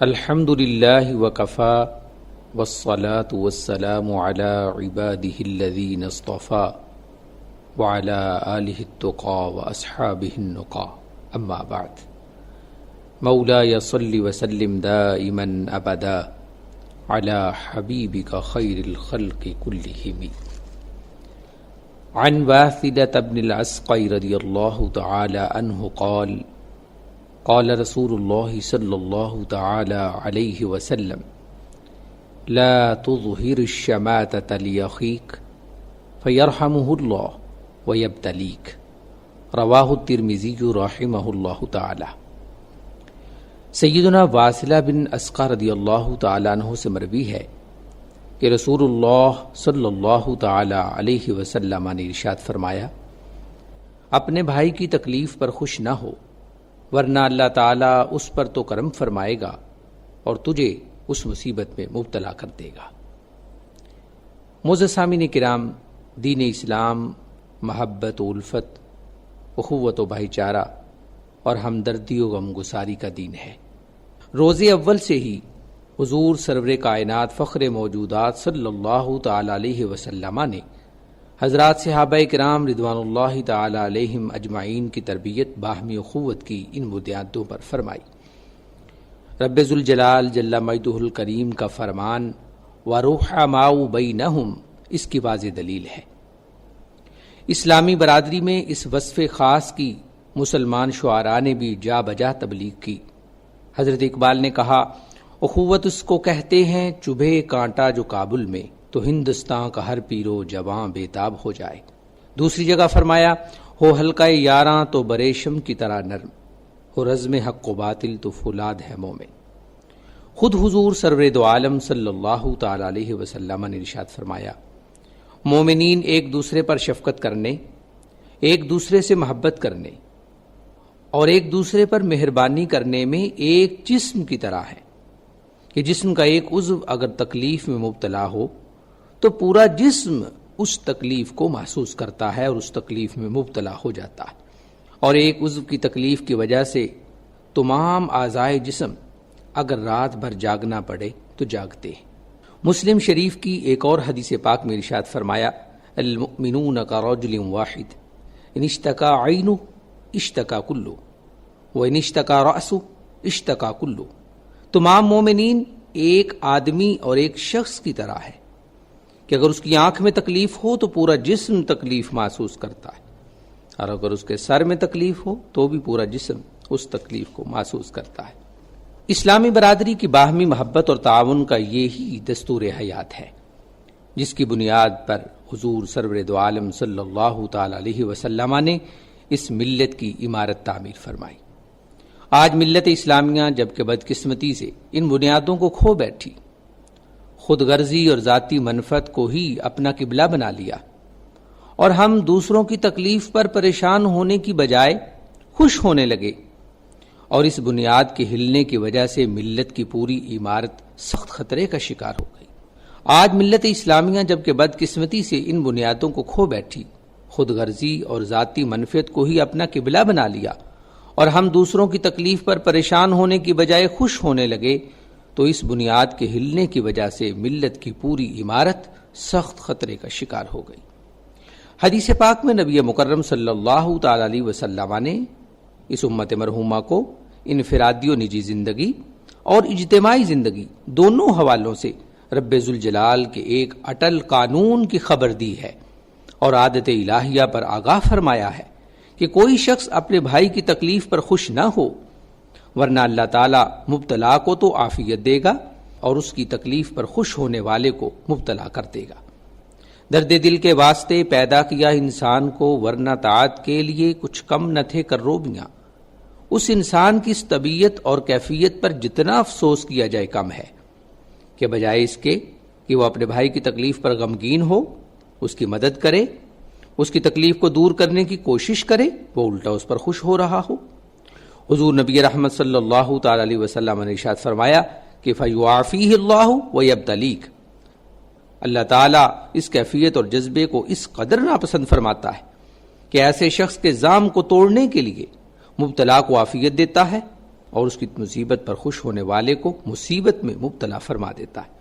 الحمد للہ وکفا والصلاة والسلام علی عباده الذین اصطفى وعلی آلہ التقى واصحابہ النقى اما بعد مولاي صل وسلم دائما ابدا علی حبیبک خیر الخلق كلهم عن واثلة بن العسقع رضی اللہ تعالی عنہ قال قال رسول الله صلى الله تعالى عليه وسلم لا تظهر الشماتة لأخيك فيرحمه الله ويبتليك رواہ الترمذی رحمہ اللہ تعالی۔ سیدنا واثلہ بن اسقع رضی اللہ تعالی عنہ سے مروی ہے کہ رسول اللہ صلی اللہ تعالی علیہ وسلم نے ارشاد فرمایا، اپنے بھائی کی تکلیف پر خوش نہ ہو، ورنہ اللہ تعالیٰ اس پر تو کرم فرمائے گا اور تجھے اس مصیبت میں مبتلا کر دے گا۔ معزز سامعین کرام، دین اسلام محبت و الفت، اخوت و بھائی چارہ اور ہمدردی و غمگساری کا دین ہے۔ روز اول سے ہی حضور سرور کائنات فخر موجودات صلی اللہ تعالی علیہ وسلم نے حضرات صحابہ کرام رضوان اللہ تعالی علیہم اجمعین کی تربیت باہمی اخوت کی ان بنیادوں پر فرمائی۔ رب ذوالجلال جل مجدہ الکریم کا فرمان وَرُحَمَاءُ بَيْنَهُمْ اس کی واضح دلیل ہے۔ اسلامی برادری میں اس وصف خاص کی مسلمان شعراء نے بھی جا بجا تبلیغ کی۔ حضرت اقبال نے کہا، اخوت اس کو کہتے ہیں چبھے کانٹا جو کابل میں، تو ہندوستان کا ہر پیرو جواں بےتاب ہو جائے۔ دوسری جگہ فرمایا، ہو حلقہ یاراں تو بریشم کی طرح نرم، ہو رزم حق و باطل تو فولاد ہے مومن۔ خود حضور سرور دو عالم صلی اللہ تعالی علیہ وسلم نے ارشاد فرمایا، مومنین ایک دوسرے پر شفقت کرنے، ایک دوسرے سے محبت کرنے اور ایک دوسرے پر مہربانی کرنے میں ایک جسم کی طرح ہے کہ جسم کا ایک عضو اگر تکلیف میں مبتلا ہو تو پورا جسم اس تکلیف کو محسوس کرتا ہے اور اس تکلیف میں مبتلا ہو جاتا ہے، اور ایک عضو کی تکلیف کی وجہ سے تمام اعضائے جسم اگر رات بھر جاگنا پڑے تو جاگتے ہیں۔ مسلم شریف کی ایک اور حدیث پاک میں ارشاد فرمایا، المؤمنون كرجل واحد ان اشتكى عینه اشتكى كله وان اشتكى رأسه اشتكى كله۔ تمام مومنین ایک آدمی اور ایک شخص کی طرح ہے کہ اگر اس کی آنکھ میں تکلیف ہو تو پورا جسم تکلیف محسوس کرتا ہے، اور اگر اس کے سر میں تکلیف ہو تو بھی پورا جسم اس تکلیف کو محسوس کرتا ہے۔ اسلامی برادری کی باہمی محبت اور تعاون کا یہی دستور حیات ہے جس کی بنیاد پر حضور سرور دو عالم صلی اللہ تعالی علیہ وسلم نے اس ملت کی عمارت تعمیر فرمائی۔ آج ملت اسلامیہ جبکہ بدقسمتی سے ان بنیادوں کو کھو بیٹھی، خود غرضی اور ذاتی منفعت کو ہی اپنا قبلہ بنا لیا، اور ہم دوسروں کی تکلیف پر پریشان ہونے کی بجائے خوش ہونے لگے، اور اس بنیاد کے ہلنے کی وجہ سے ملت کی پوری عمارت سخت خطرے کا شکار ہو گئی۔ آج ملت اسلامیہ جبکہ بدقسمتی سے ان بنیادوں کو کھو بیٹھی، خود غرضی اور ذاتی منفعت کو ہی اپنا قبلہ بنا لیا، اور ہم دوسروں کی تکلیف پر پریشان ہونے کی بجائے خوش ہونے لگے، تو اس بنیاد کے ہلنے کی وجہ سے ملت کی پوری عمارت سخت خطرے کا شکار ہو گئی۔ حدیث پاک میں نبی مکرم صلی اللہ تعالی علیہ وسلم نے اس امت مرحومہ کو انفرادی و نجی زندگی اور اجتماعی زندگی دونوں حوالوں سے رب ذوالجلال کے ایک اٹل قانون کی خبر دی ہے، اور عادت الہیہ پر آگاہ فرمایا ہے کہ کوئی شخص اپنے بھائی کی تکلیف پر خوش نہ ہو، ورنہ اللہ تعالیٰ مبتلا کو تو عافیت دے گا اور اس کی تکلیف پر خوش ہونے والے کو مبتلا کر دے گا۔ درد دل کے واسطے پیدا کیا انسان کو، ورنہ طاعت کے لیے کچھ کم نہ تھے کروبیاں۔ اس انسان کی اس طبیعت اور کیفیت پر جتنا افسوس کیا جائے کم ہے کہ بجائے اس کے کہ وہ اپنے بھائی کی تکلیف پر غمگین ہو، اس کی مدد کرے، اس کی تکلیف کو دور کرنے کی کوشش کرے، وہ الٹا اس پر خوش ہو رہا ہو۔ حضور نبی رحمت صلی اللہ تعالی علیہ وسلم نے ارشاد فرمایا کہ فَيُعَافِيهِ اللَّهُ وَيَبْتَلِيكَ، اللہ تعالیٰ اس کیفیت اور جذبے کو اس قدر ناپسند فرماتا ہے کہ ایسے شخص کے زام کو توڑنے کے لیے مبتلا کو عافیت دیتا ہے اور اس کی مصیبت پر خوش ہونے والے کو مصیبت میں مبتلا فرما دیتا ہے۔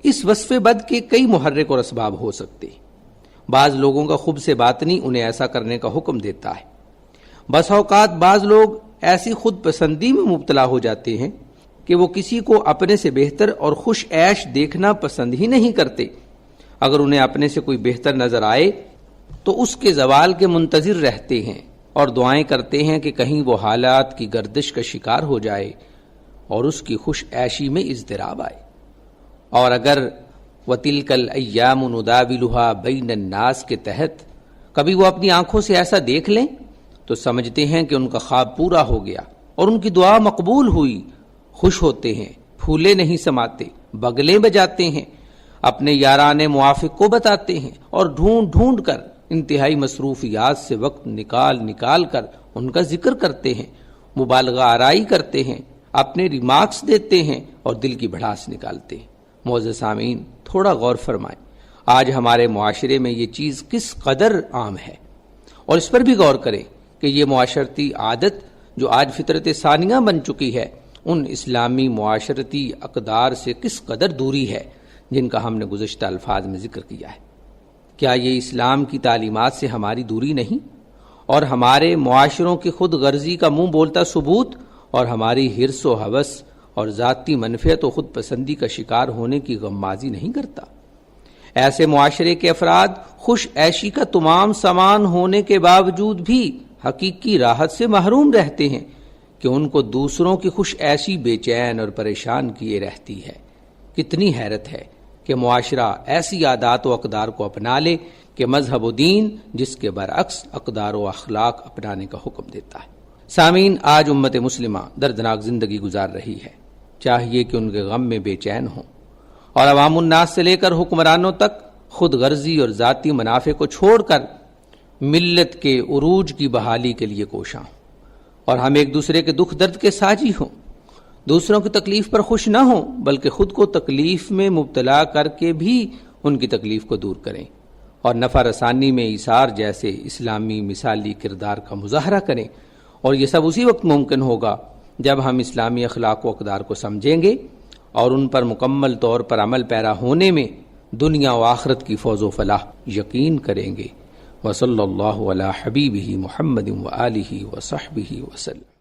اس وصف بد کے کئی محرک اور اسباب ہو سکتے ہیں۔ بعض لوگوں کا خبث باطنی انہیں ایسا کرنے کا حکم دیتا ہے۔ بس اوقات بعض لوگ ایسی خود پسندی میں مبتلا ہو جاتے ہیں کہ وہ کسی کو اپنے سے بہتر اور خوش عیش دیکھنا پسند ہی نہیں کرتے۔ اگر انہیں اپنے سے کوئی بہتر نظر آئے تو اس کے زوال کے منتظر رہتے ہیں اور دعائیں کرتے ہیں کہ کہیں وہ حالات کی گردش کا شکار ہو جائے اور اس کی خوش عیشی میں اضطراب آئے۔ اور اگر وَتِلْكَ الْأَيَّامُ نُدَاوِلُهَا بَيْنَ النَّاسِ کے تحت کبھی وہ اپنی آنکھوں سے ایسا دیکھ لیں تو سمجھتے ہیں کہ ان کا خواب پورا ہو گیا اور ان کی دعا مقبول ہوئی، خوش ہوتے ہیں، پھولے نہیں سماتے، بگلے بجاتے ہیں، اپنے یاران موافق کو بتاتے ہیں اور ڈھونڈ ڈھونڈ کر انتہائی مصروفیات سے وقت نکال کر ان کا ذکر کرتے ہیں، مبالغہ آرائی کرتے ہیں، اپنے ریمارکس دیتے ہیں اور دل کی بھڑاس نکالتے ہیں۔ معزز سامعین، تھوڑا غور فرمائیں، آج ہمارے معاشرے میں یہ چیز کس قدر عام ہے، اور اس پر بھی غور کریں کہ یہ معاشرتی عادت جو آج فطرت ثانیہ بن چکی ہے، ان اسلامی معاشرتی اقدار سے کس قدر دوری ہے جن کا ہم نے گزشتہ الفاظ میں ذکر کیا ہے۔ کیا یہ اسلام کی تعلیمات سے ہماری دوری نہیں، اور ہمارے معاشروں کی خود غرضی کا منہ بولتا ثبوت اور ہماری حرص و ہوس اور ذاتی منفعت و خود پسندی کا شکار ہونے کی غمازی نہیں کرتا؟ ایسے معاشرے کے افراد خوش عیشی کا تمام سامان ہونے کے باوجود بھی حقیقی راحت سے محروم رہتے ہیں کہ ان کو دوسروں کی خوش عیشی بے چین اور پریشان کیے رہتی ہے۔ کتنی حیرت ہے کہ معاشرہ ایسی عادات و اقدار کو اپنا لے کہ مذہب و دین جس کے برعکس اقدار و اخلاق اپنانے کا حکم دیتا ہے۔ سامعین، آج امت مسلمہ دردناک زندگی گزار رہی ہے، چاہیے کہ ان کے غم میں بے چین ہوں اور عوام الناس سے لے کر حکمرانوں تک خود غرضی اور ذاتی منافع کو چھوڑ کر ملت کے عروج کی بحالی کے لیے کوشاں ہوں، اور ہم ایک دوسرے کے دکھ درد کے ساجی ہوں، دوسروں کی تکلیف پر خوش نہ ہوں بلکہ خود کو تکلیف میں مبتلا کر کے بھی ان کی تکلیف کو دور کریں اور نفع رسانی میں ایثار جیسے اسلامی مثالی کردار کا مظاہرہ کریں۔ اور یہ سب اسی وقت ممکن ہوگا جب ہم اسلامی اخلاق و اقدار کو سمجھیں گے اور ان پر مکمل طور پر عمل پیرا ہونے میں دنیا و آخرت کی فوز و فلاح یقین کریں گے۔ وصلی اللہ علی حبیبہ محمد وآلہ وصحبہ وسلم۔